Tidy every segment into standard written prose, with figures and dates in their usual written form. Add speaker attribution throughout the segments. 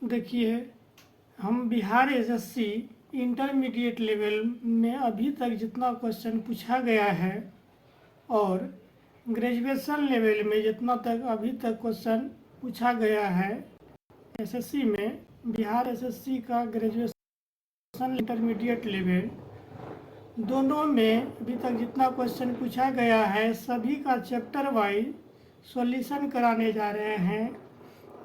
Speaker 1: देखिए, हम Bihar SSC intermediate level में अभी तक जितना क्वेश्चन पूछा गया है और ग्रेजुएशन लेवल में जितना तक अभी तक क्वेश्चन पूछा गया है एसएससी में, बिहार एसएससी का ग्रेजुएशन इंटरमीडिएट लेवल दोनों में अभी तक जितना क्वेश्चन पूछा गया है सभी का चैप्टर वाइज सॉल्यूशन कराने जा रहे हैं,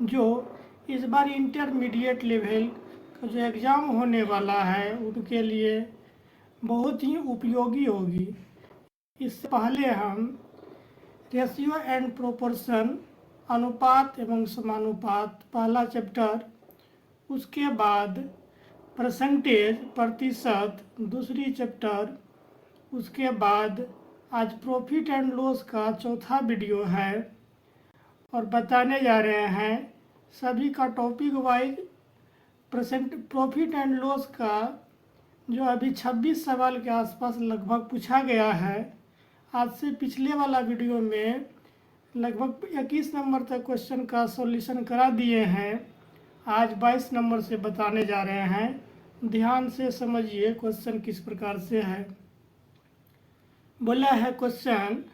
Speaker 1: जो इस बार इंटरमीडिएट लेवल का जो एग्ज़ाम होने वाला है उनके लिए बहुत ही उपयोगी होगी। इससे पहले हम रेशियो एंड प्रोपोर्शन, अनुपात एवं समानुपात पहला चैप्टर, उसके बाद परसेंटेज प्रतिशत दूसरी चैप्टर, उसके बाद आज प्रॉफिट एंड लॉस का चौथा वीडियो है और बताने जा रहे हैं सभी का topic wise profit and loss का जो अभी 26 सवाल के आसपास लगभग पूछा गया है। आज से पिछले वाला वीडियो में लगभग 21 नंबर तक क्वेश्चन का सॉल्यूशन करा दिए हैं। आज 22 नंबर से बताने जा रहे हैं। ध्यान से समझिए क्वेश्चन किस प्रकार से है। बोला है क्वेश्चन,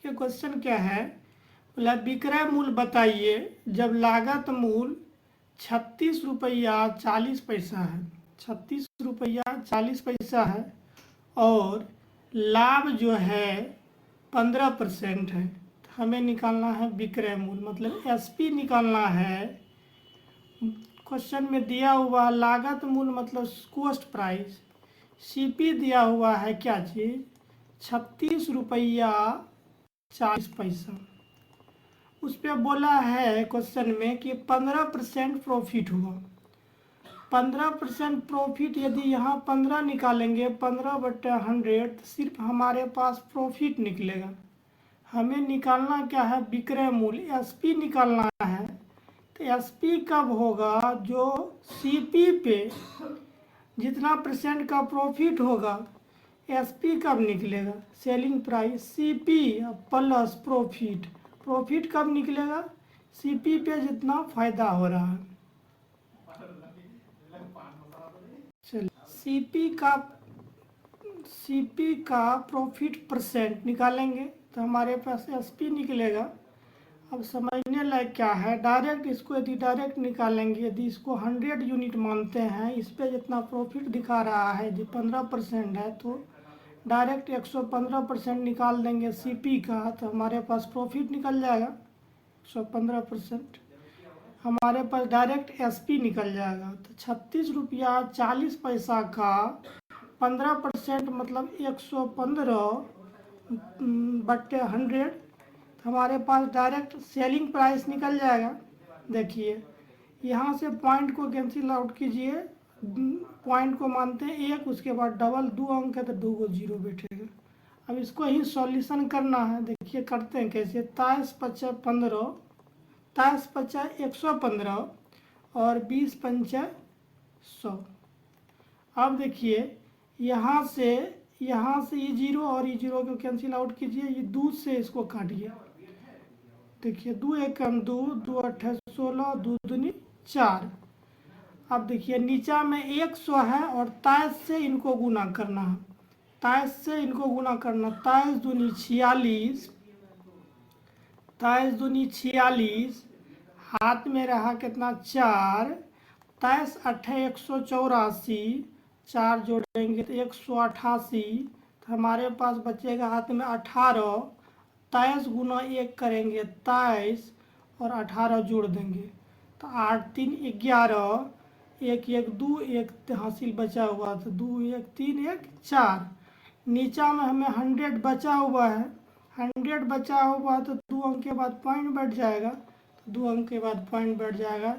Speaker 1: ये क्वेश्चन क्या है, बोला विक्रय मूल्य बताइए जब लागत मूल्य 36 रुपया 40 पैसा है, 36 रुपया 40 पैसा है और लाभ जो है 15% है। तो हमें निकालना है विक्रय मूल्य, मतलब एसपी निकालना है। क्वेश्चन में दिया हुआ लागत मूल्य मतलब कॉस्ट प्राइस, सीपी दिया हुआ है क्या चीज़ 36 रुपया 40 पैसा। उस पर बोला है क्वेश्चन में कि 15% प्रॉफिट हुआ। 15% प्रॉफिट यदि यहाँ 15 निकालेंगे 15/100 तो सिर्फ हमारे पास प्रॉफिट निकलेगा। हमें निकालना क्या है, विक्रय मूल्य, एसपी निकालना है। तो एसपी कब होगा, जो सीपी पे जितना परसेंट का प्रॉफिट होगा एसपी कब निकलेगा, selling price, CP plus profit. Profit कब निकलेगा, सीपी पे जितना फायदा हो रहा है। चलिए, सीपी का प्रॉफिट परसेंट निकालेंगे तो हमारे पास एसपी निकलेगा। अब समझने लायक क्या है, डायरेक्ट इसको यदि डायरेक्ट निकालेंगे, यदि इसको 100 यूनिट मानते हैं, इस पे जितना प्रॉफिट दिखा रहा है यदि 15% है तो डायरेक्ट 115% निकाल देंगे सीपी का, तो हमारे पास प्रॉफिट निकल जाएगा 115%। हमारे पास डायरेक्ट एसपी निकल जाएगा। तो 36 रुपया 40 पैसा का 15% मतलब 115/100, हमारे पास डायरेक्ट सेलिंग प्राइस निकल जाएगा। देखिए यहाँ से पॉइंट को कैंसिल आउट कीजिए, पॉइंट को मानते हैं 1, उसके बाद डबल 2 अंक है तो 2 को 0 बैठेगा। अब इसको ही सॉल्यूशन करना है। देखिए करते हैं कैसे, 23×5 = 115 और 20×5 100। अब देखिए यहाँ से ये 0 और ये 0 को कैंसिल आउट कीजिए, ये 2 से इसको काटिए। देखिए 2 1 2, 2 8 16, 2 दूनी 4। अब देखिए नीचा में 100 है और 23 से इनको गुना करना है, 23 से इनको गुना करना, 23 दूनी 46, 23 दूनी 46, हाथ में रहा कितना 4, 23 8 184, 4 जोड़ेंगे तो 188, तो हमारे पास बचेगा हाथ में 18। 23 गुना 1 करेंगे 23 और 18 जोड़ देंगे तो 8 3 11, 1 1 2, 1 हासिल बचा हुआ तो 2 1 3 1 4। नीचा में हमें 100 बचा हुआ है, 100 बचा हुआ तो 2 अंक के बाद पॉइंट बैठ जाएगा, तो 2 अंक के बाद पॉइंट बैठ जाएगा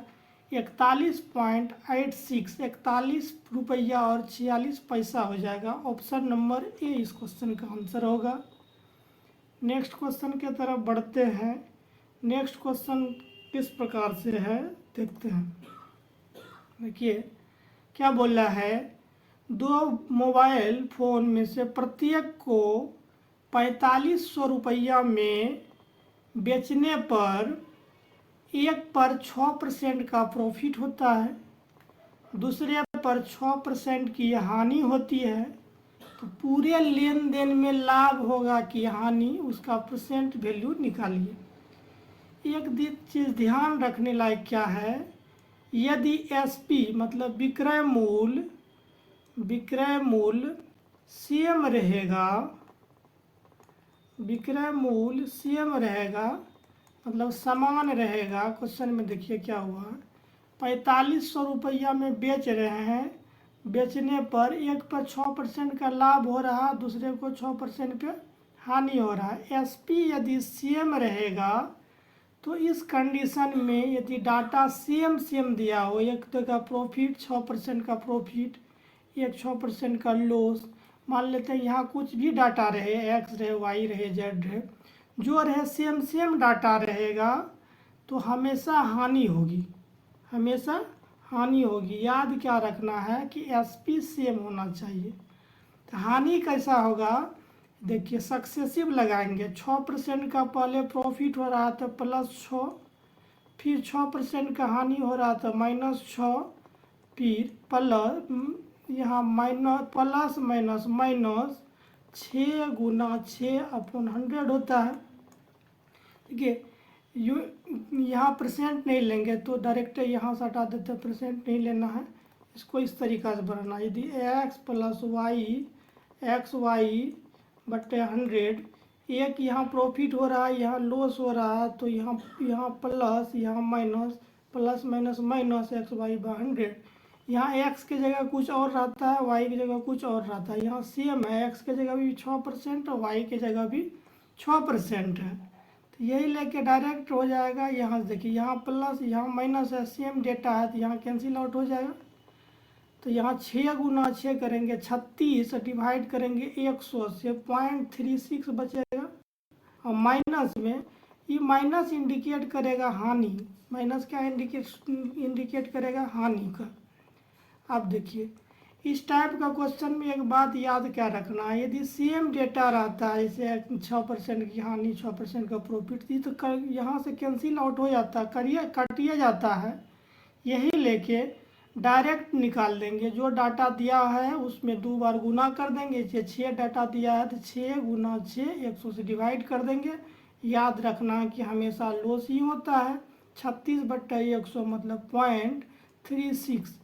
Speaker 1: 41.86, 41 रुपया और 46 पैसा हो जाएगा। ऑप्शन नंबर ए इस क्वेश्चन का आंसर होगा। नेक्स्ट क्वेश्चन की तरफ बढ़ते हैं। नेक्स्ट क्वेश्चन किस प्रकार से है देखते हैं। देखिए क्या बोल रहा है, 2 मोबाइल फ़ोन में से प्रत्येक को 4500 रुपया में बेचने पर एक पर 6% का प्रॉफिट होता है, दूसरे पर 6% की हानि होती है, तो पूरे लेन देन में लाभ होगा कि हानि, उसका परसेंट वैल्यू निकालिए। एक चीज़ ध्यान रखने लायक क्या है, यदि एसपी मतलब विक्रय मूल्य सेम रहेगा, विक्रय मूल्य सेम रहेगा मतलब समान रहेगा। क्वेश्चन में देखिए क्या हुआ, 4500 रुपया में बेच रहे हैं, बेचने पर एक पर 6% का लाभ हो रहा, दूसरे को 6% पे हानि हो रहा है। एसपी यदि सेम रहेगा तो इस कंडीशन में यदि डाटा सेम दिया हो, एक का प्रॉफिट 6% का प्रॉफिट, एक 6% का लॉस, मान लेते हैं यहाँ कुछ भी डाटा रहे, एक्स रहे, वाई रहे, जेड रहे, जो रहे सेम डाटा रहेगा तो हमेशा हानि होगी, हमेशा हानि होगी। याद क्या रखना है कि एसपी सेम होना चाहिए। तो हानि कैसा होगा, देखिए सक्सेसिव लगाएंगे, 6% का पहले प्रॉफिट हो रहा था +6, फिर 6% का हानि हो रहा था -6, फिर यहाँ प्लस माइनस 6 गुना 6/100 होता है। देखिए यहाँ परसेंट नहीं लेंगे तो डायरेक्ट यहाँ से हटा देते, परसेंट नहीं लेना है, इसको इस तरीक़ा से बनाना। यदि एक्स वाई बटे 100, एक यहाँ प्रॉफिट हो रहा है, यहाँ लॉस हो रहा है, तो यहाँ प्लस, यहाँ minus, plus minus x y by 100। यहाँ एक्स के जगह कुछ और रहता है, वाई की जगह कुछ और रहता है, यहाँ सेम है, एक्स के जगह भी 6% और वाई के जगह भी 6% है, तो यही लेके डायरेक्ट हो जाएगा। यहाँ से देखिए, यहाँ प्लस यहाँ माइनस है, सेम डेटा है, तो यहाँ कैंसिल आउट हो जाएगा। तो यहाँ 6 गुना 6 करेंगे 36, डिवाइड करेंगे 100 से 0.36 बचेगा। और माइनस में ये माइनस इंडिकेट करेगा हानि, माइनस क्या इंडिकेट करेगा, हानि का। अब देखिए इस टाइप का क्वेश्चन में एक बात याद क्या रखना है, यदि सेम डेटा रहता है, जैसे 6% की हानि 6% का प्रॉफिट थी, तो यहाँ से कैंसिल आउट हो जाता है, कटिया जाता है, यही लेके डायरेक्ट निकाल देंगे। जो डाटा दिया है उसमें 2 बार गुना कर देंगे, जैसे 6 डाटा दिया है तो 6 गुना 6 100 से डिवाइड कर देंगे। याद रखना कि हमेशा लॉस ही होता है, 36/100 मतलब 0.36,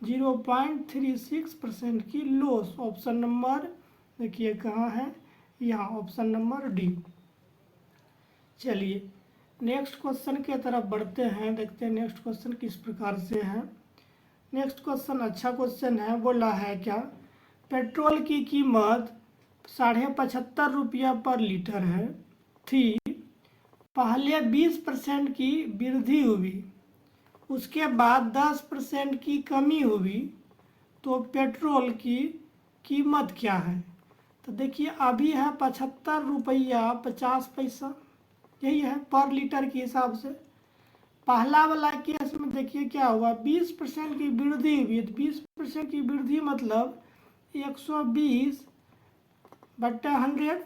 Speaker 1: 0.36% की लॉस। ऑप्शन नंबर देखिए कहाँ है, यहाँ ऑप्शन नंबर डी। चलिए नेक्स्ट क्वेश्चन के तरफ बढ़ते हैं, देखते हैं नेक्स्ट क्वेश्चन किस प्रकार से है। नेक्स्ट क्वेश्चन अच्छा क्वेश्चन है, बोला है क्या, पेट्रोल की कीमत 75.5 रुपया पर लीटर है थी, पहले 20% की वृद्धि हुई, उसके बाद 10% की कमी हुई, तो पेट्रोल की कीमत क्या है। तो देखिए अभी है 75 रुपया 50 पैसा, यही है पर लीटर के हिसाब से। पहला वाला केस में देखिए क्या हुआ, 20% की वृद्धि हुई, तो 20% की वृद्धि मतलब 120/100।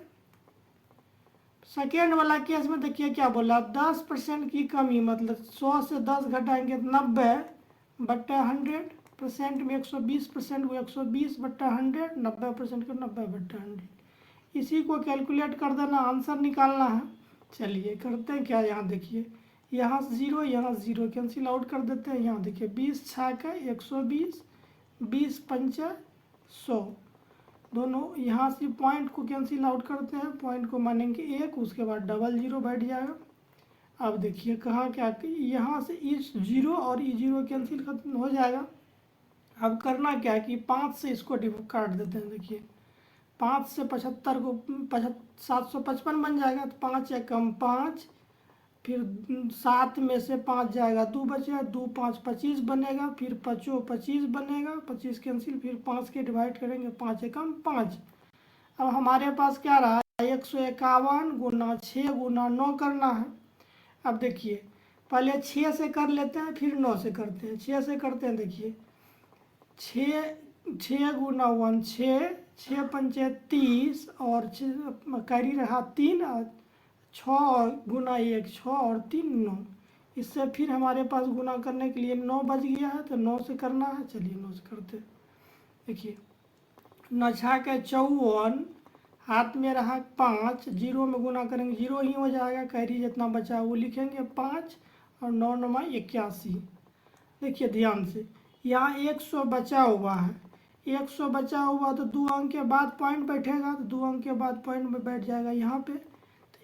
Speaker 1: सेकेंड वाला केस में देखिए क्या बोला, 10% की कमी मतलब 100 से 10 घटाएंगे तो 90/100, परसेंट में 120% को 120/100, 90% को 90/100। इसी को कैलकुलेट कर देना, आंसर निकालना है। चलिए करते हैं क्या, यहाँ देखिए यहाँ 0 यहाँ 0 कैंसिल आउट कर देते हैं। यहाँ देखिए 20 छाका 120, 20 पंचा 100, दोनों यहाँ से पॉइंट को कैंसिल आउट करते हैं, पॉइंट को मानेंगे 1, उसके बाद डबल 0 बैठ जाएगा। अब देखिए कहाँ क्या, यहाँ से इस 0 और ये 0 कैंसिल खत्म हो जाएगा। अब करना क्या कि 5 से इसको काट देते हैं। देखिए 5 से 75 को 755 बन जाएगा, तो 5 या कम 5, फिर 7 में से 5 जाएगा 2 बचेगा, 2 5 25 बनेगा, फिर 5 25 बनेगा, 25 कैंसिल, फिर 5 के डिवाइड करेंगे, 5 एकम 5। अब हमारे पास क्या रहा, 151 गुना 6 गुना 9 करना है। अब देखिए पहले 6 से कर लेते हैं, फिर 9 से करते हैं। 6 से करते हैं, देखिए 6 गुना 1 6, 6 पंचे 30 और कैरी रहा 3, और 6 गुना 1 6 और 3 9, इससे फिर हमारे पास गुना करने के लिए 9 बच गया है, तो 9 से करना है। चलिए 9 से करते। देखिए 9 छाके 54, हाथ में रहा 5, जीरो में गुना करेंगे जीरो ही हो जाएगा, कैरी जितना बचा वो लिखेंगे 5 और 9 9 81। देखिए ध्यान से, यहाँ 100 बचा हुआ है, 100 बचा हुआ तो 2 अंक के बाद पॉइंट बैठेगा, तो 2 अंक के बाद पॉइंट में बैठ जाएगा यहाँ पे। तो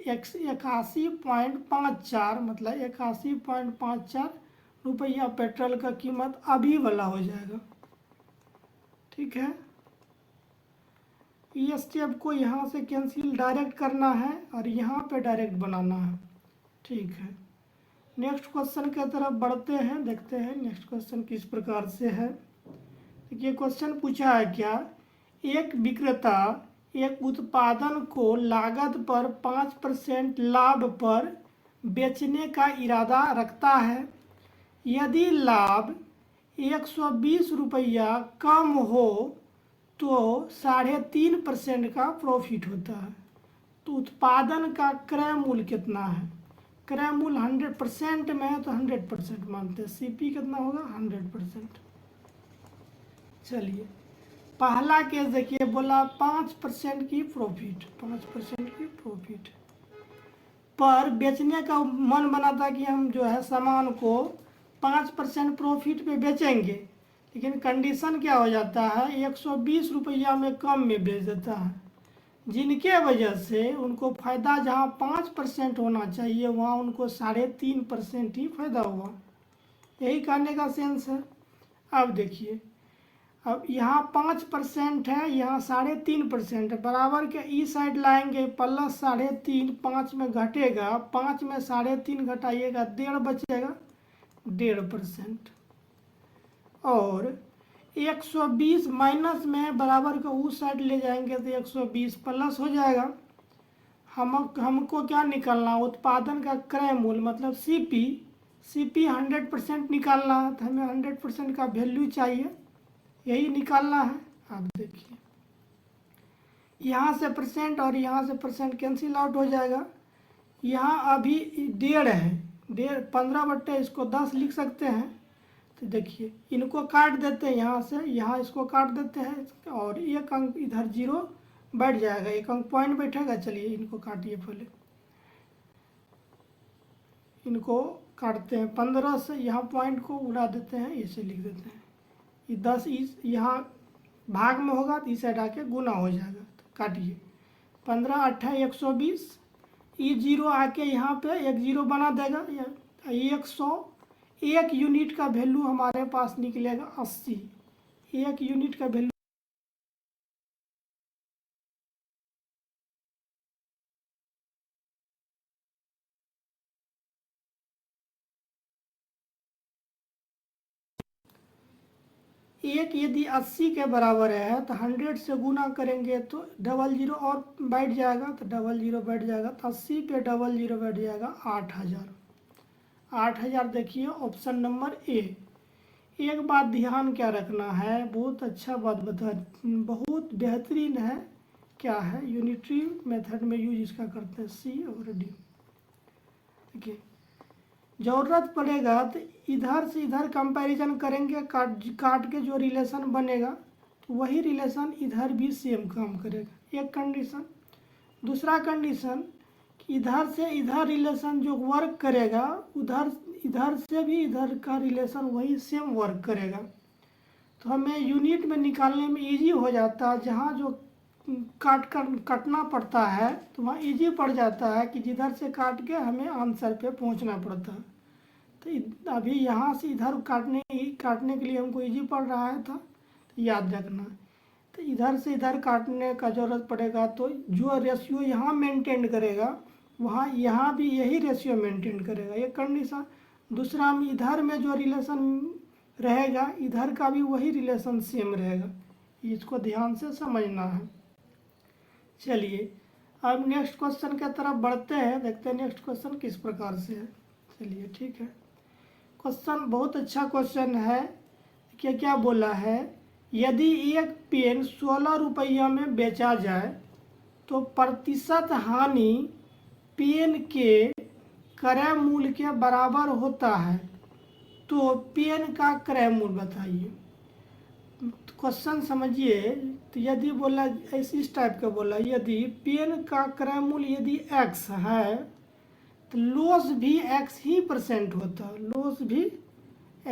Speaker 1: 81.54 मतलब 81.54 रुपया पेट्रोल का कीमत अभी वाला हो जाएगा। ठीक है, ये स्टेप को यहाँ से कैंसिल डायरेक्ट करना है और यहाँ पे डायरेक्ट बनाना है। ठीक है, नेक्स्ट क्वेश्चन की तरफ बढ़ते हैं, देखते हैं नेक्स्ट क्वेश्चन किस प्रकार से है। देखिए क्वेश्चन पूछा है क्या, एक विक्रेता एक उत्पादन को लागत पर 5% लाभ पर बेचने का इरादा रखता है। यदि लाभ 120 रुपया कम हो तो 3.5% का प्रॉफिट होता है। तो उत्पादन का क्रय मूल्य कितना है, क्रय मूल्य 100% में है तो 100% मानते हैं, सीपी कितना होगा 100%। चलिए पहला केस देखिए, बोला 5% की प्रॉफिट, 5% की प्रॉफिट पर बेचने का मन बना था कि हम जो है सामान को 5% प्रॉफिट पे बेचेंगे, लेकिन कंडीशन क्या हो जाता है 120 रुपया में कम में बेच देता है, जिनके वजह से उनको फ़ायदा जहाँ 5% होना चाहिए वहाँ उनको 3.5% ही फायदा हुआ। यही कहने का सेंस है। अब देखिए, अब यहाँ 5% है, यहाँ 3.5% है, बराबर के ई साइड लाएंगे प्लस 3.5, 5 में घटेगा, 5 में 3.5 घटाइएगा 1.5 बचेगा, 1.5%। और 120 माइनस में बराबर का उस साइड ले जाएंगे तो 120 प्लस हो जाएगा। हमको क्या निकालना, उत्पादन का क्रय मूल्य मतलब सीपी 100% निकालना है, तो हमें 100% का वैल्यू चाहिए, यही निकालना है। आप देखिए यहाँ से परसेंट और यहाँ से परसेंट कैंसिल आउट हो जाएगा। यहाँ अभी 1.5 है, 15/, इसको 10 लिख सकते हैं। तो देखिए इनको काट देते हैं, यहाँ से यहाँ इसको काट देते हैं और एक अंक इधर जीरो बैठ जाएगा, एक अंक पॉइंट बैठेगा। चलिए इनको काटिए, पहले इनको काटते हैं, 15 से यहाँ पॉइंट को उड़ा देते हैं, इसे लिख देते हैं। ये 10 इस यहाँ भाग में होगा तो इस साइड आके गुना हो जाएगा। तो काटिए, 15 8 120, ये जीरो आके यहाँ पे एक जीरो बना देगा, 101 यूनिट का वैल्यू हमारे पास निकलेगा 80। 1 यूनिट का वैल्यू एक यदि 80 के बराबर है तो 100 से गुना करेंगे तो 00 और बैठ जाएगा, तो 00 बैठ जाएगा, तो 80 पे 00 बैठ जाएगा 8000। 8000 देखिए ऑप्शन नंबर ए। एक बात ध्यान क्या रखना है, बहुत अच्छा बात बता, बहुत बेहतरीन है, क्या है यूनिटरी मेथड में यूज इसका करते हैं, सी और डी। देखिए ज़रूरत पड़ेगा तो इधर से इधर कंपैरिजन करेंगे, काट के जो रिलेशन बनेगा तो वही रिलेशन इधर भी सेम काम करेगा, एक कंडीशन। दूसरा कंडीशन कि इधर से इधर रिलेशन जो वर्क करेगा इधर से भी इधर का रिलेशन वही सेम वर्क करेगा। तो हमें यूनिट में निकालने में इजी हो जाता है, जहाँ जो काटना पड़ता है तो वहाँ इजी पड़ जाता है कि जिधर से काट के हमें आंसर पे पहुँचना पड़ता है। तो अभी यहाँ से इधर काटने के लिए हमको इजी पड़ रहा है था, तो याद रखना। तो इधर से इधर काटने का ज़रूरत पड़ेगा, तो जो रेशियो यहाँ मेंटेन करेगा वहाँ यहाँ भी यही रेशियो मेंटेन करेगा, ये कंडीशन। दूसरा में इधर में जो रिलेशन रहेगा इधर का भी वही रिलेशन सेम रहेगा, इसको ध्यान से समझना है। चलिए अब नेक्स्ट क्वेश्चन की तरफ बढ़ते हैं, देखते हैं नेक्स्ट क्वेश्चन किस प्रकार से है। चलिए ठीक है, क्वेश्चन बहुत अच्छा क्वेश्चन है। क्या क्या बोला है, यदि एक पेन 16 रुपया में बेचा जाए तो प्रतिशत हानि पेन के क्रय मूल्य के बराबर होता है तो पेन का क्रय मूल्य बताइए। क्वेश्चन समझिए। तो यदि बोला इस टाइप का बोला, यदि पेन का क्रय मूल्य यदि x है तो लॉस भी x ही परसेंट होता, लॉस भी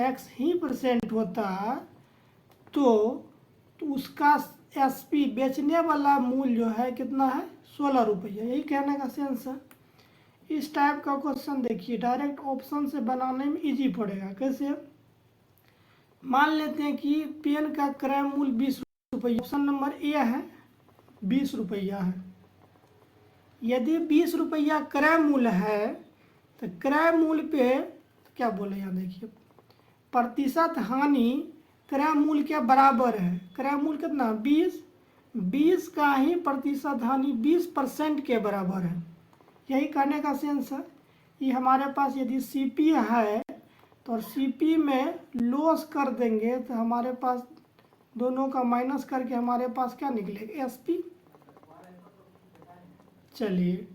Speaker 1: x ही परसेंट होता, तो उसका SP बेचने वाला मूल्य जो है कितना है, 16 रुपया। यही कहने का सेंस है। इस टाइप का क्वेश्चन देखिए डायरेक्ट ऑप्शन से बनाने में इजी पड़ेगा। कैसे, मान लेते हैं कि पेन का क्रय मूल्य 20 रुपया, ऑप्शन नंबर ए है 20 रुपया है। यदि 20 रुपया क्रय मूल्य है तो क्रय मूल्य पे क्या बोले यहाँ देखिए, प्रतिशत हानि क्रय मूल्य के बराबर है। क्रय मूल्य कितना, 20 का ही प्रतिशत हानि 20% के बराबर है। यही कहने का सेंस है। ये हमारे पास यदि CP है तो CP में लॉस कर देंगे तो हमारे पास दोनों का माइनस करके हमारे पास क्या निकलेगा, SP। चलिए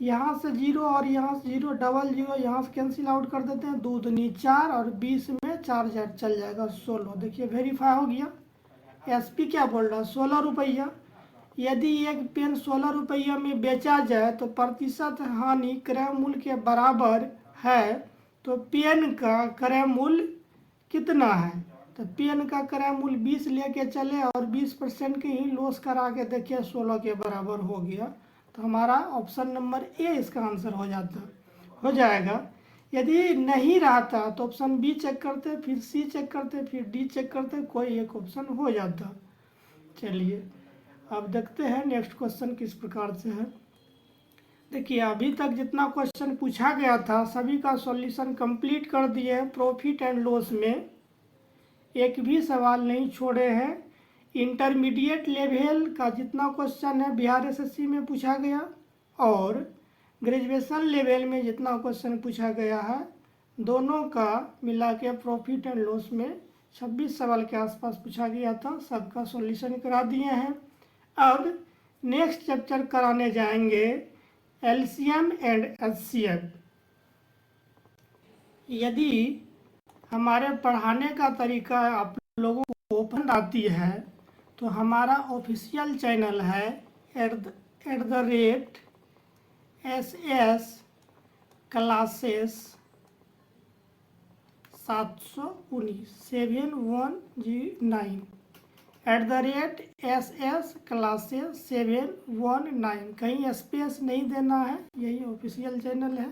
Speaker 1: यहाँ से 0 और यहाँ से 0, डबल 0 यहाँ से कैंसिल आउट कर देते हैं, 2 दूनी 4 और 20 में 4 चल जाएगा 16। देखिए वेरीफाई हो गया। SP क्या बोल रहा है, 16 रुपया। यदि एक पेन 16 रुपया में बेचा जाए तो प्रतिशत हानि क्रय मूल्य के बराबर है, तो पेन का क्रय मूल्य कितना है। तो पेन का क्रय मूल्य 20 लेके चले और 20% के ही लॉस करा के देखिए 16 के बराबर हो गया। तो हमारा ऑप्शन नंबर ए इसका आंसर हो जाएगा। यदि नहीं रहता तो ऑप्शन बी चेक करते, फिर सी चेक करते, फिर डी चेक करते, कोई एक ऑप्शन हो जाता। चलिए अब देखते हैं नेक्स्ट क्वेश्चन किस प्रकार से है। देखिए अभी तक जितना क्वेश्चन पूछा गया था सभी का सॉल्यूशन कंप्लीट कर दिए हैं। प्रॉफिट एंड लॉस में एक भी सवाल नहीं छोड़े हैं। इंटरमीडिएट लेवल का जितना क्वेश्चन है बिहार SSC में पूछा गया, और ग्रेजुएशन लेवल में जितना क्वेश्चन पूछा गया है, दोनों का मिला के प्रॉफिट एंड लॉस में 26 सवाल के आसपास पूछा गया था। सबका सॉल्यूशन करा दिए हैं। अब नेक्स्ट चैप्टर कराने जाएंगे LCM एंड HCF। यदि हमारे पढ़ाने का तरीका आप लोगों को पसंद आती है तो हमारा ऑफिशियल चैनल है @SS क्लासेस 719 @SS क्लासेस 719। कहीं स्पेस नहीं देना है, यही ऑफिशियल चैनल है।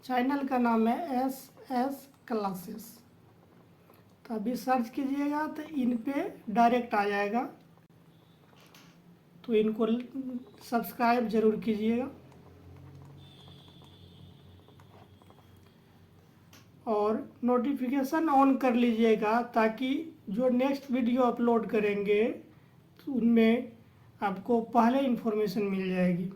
Speaker 1: चैनल का नाम है SS क्लासेस। तो अभी सर्च कीजिएगा तो इन पे डायरेक्ट आ जाएगा, तो इनको सब्सक्राइब जरूर कीजिएगा और नोटिफिकेशन ऑन कर लीजिएगा, ताकि जो नेक्स्ट वीडियो अपलोड करेंगे तो उनमें आपको पहले इन्फॉर्मेशन मिल जाएगी।